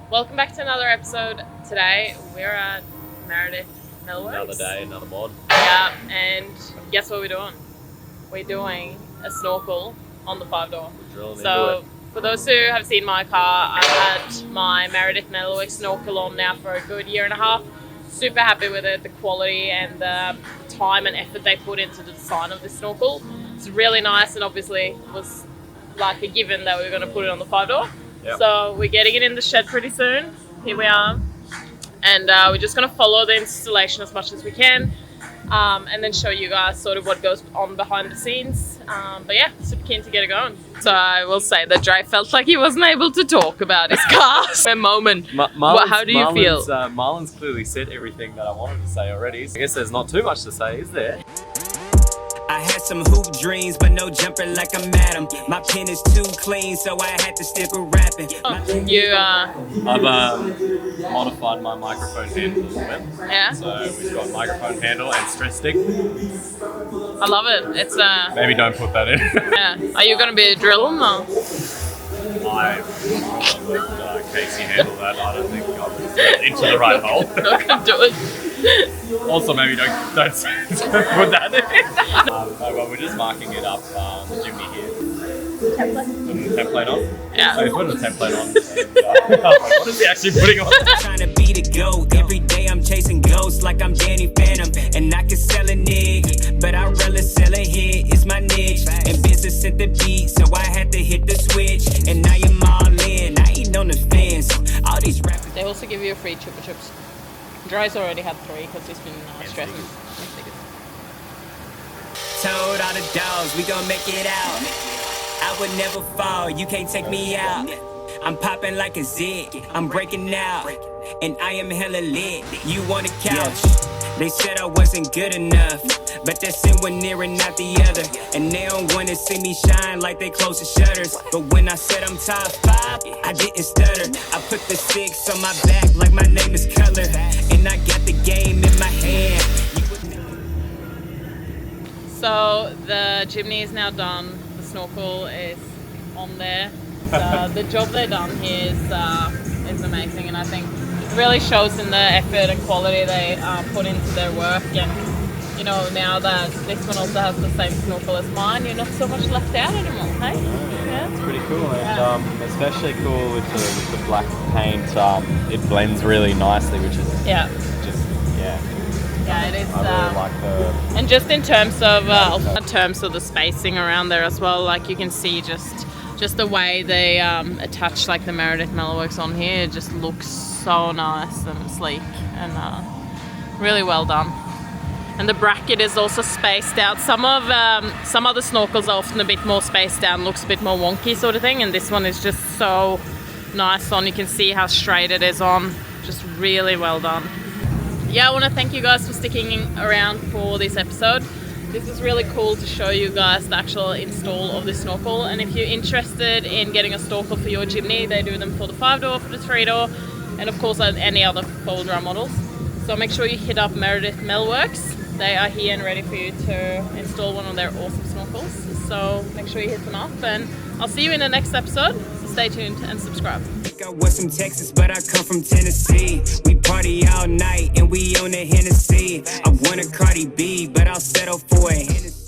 Welcome back to another episode. Today we're at Meredith Metalworks. Another day, another mod. Yeah, and guess what we're doing? We're doing a snorkel on the 5-door. So for those who have seen my car, I've had my Meredith Metalworks snorkel on now for a good year and a half. Super happy with it, the quality and the time and effort they put into the design of this snorkel. It's really nice, and obviously was like a given that we were going to put it on the 5-door. Yep. So we're getting it in the shed pretty soon. Here we are. And we're just going to follow the installation as much as we can. And then show you guys sort of what goes on behind the scenes. But yeah, super keen to get it going. So I will say that Dre felt like he wasn't able to talk about his car for a moment. How do you feel? Marlon's clearly said everything that I wanted to say already. So I guess there's not too much to say, is there? I had some hoop dreams, but no jumper like I'm Adam. My pen is too clean, so I had to stick with rapping. I've modified my microphone handle a little bit. Yeah. So we've got microphone handle and stress stick. I love it. It's Maybe don't put that in. yeah. Are you gonna be drilling though? I let Casey handle that. I don't think I'm into the right hole. Not gonna do it. Also, maybe don't put that in. Well, we're just marking it up, the Jimny here. Template. Putting the template on. Yeah. So he's putting the template on. And, what is he actually putting on? Trying to be the GOAT. Every day I'm chasing ghosts like I'm Danny Phantom. And I can sell a nigga, but I'd rather sell a hit. It's my niche. And business at the beat, so I had to hit the switch. And now you're all in. I ain't on the fence. All these rappers. They also give you a free chupa chups. Dry's already had 3 because he's been stressing. Told all the dogs, we gon' make it out. I would never fall, you can't take me out. I'm popping like a zit, I'm breaking out. And I am hella lit, you on the couch. They said I wasn't good enough, but that's in one ear and not the other. And they don't wanna see me shine like they close the shutters. But when I said I'm top 5, I didn't stutter. I put the 6 on my back like my name is Color. And I got the game in my hand. So the Jimny is now done. The snorkel is on there. The job they've done here is amazing, and I think it really shows in the effort and quality they put into their work. And you know, now that this one also has the same snorkel as mine, you're not so much left out anymore, hey? Yeah, it's pretty cool, and especially cool with the black paint. It blends really nicely, which is yeah, it is. I really like the. And just in terms of the spacing around there as well, like you can see just the way they attach like the Meredith Metalworks on here, it just looks so nice and sleek and really well done. And the bracket is also spaced out. Some other snorkels are often a bit more spaced out, looks a bit more wonky sort of thing, and this one is just so nice on. You can see how straight it is on, just really well done. Yeah, I want to thank you guys for sticking around for this episode. This is really cool to show you guys the actual install of this snorkel. And if you're interested in getting a snorkel for your Jimny, they do them for the 5-door, for the 3-door, and of course any other 4-wheel models. So make sure you hit up Meredith Metalworks. They are here and ready for you to install one of their awesome snorkels. So make sure you hit them up, and I'll see you in the next episode. So stay tuned and subscribe. I was from Texas, but I come from Tennessee. We party all night and we on the Hennessy. I want a Cardi B, but I'll settle for a Hennessy.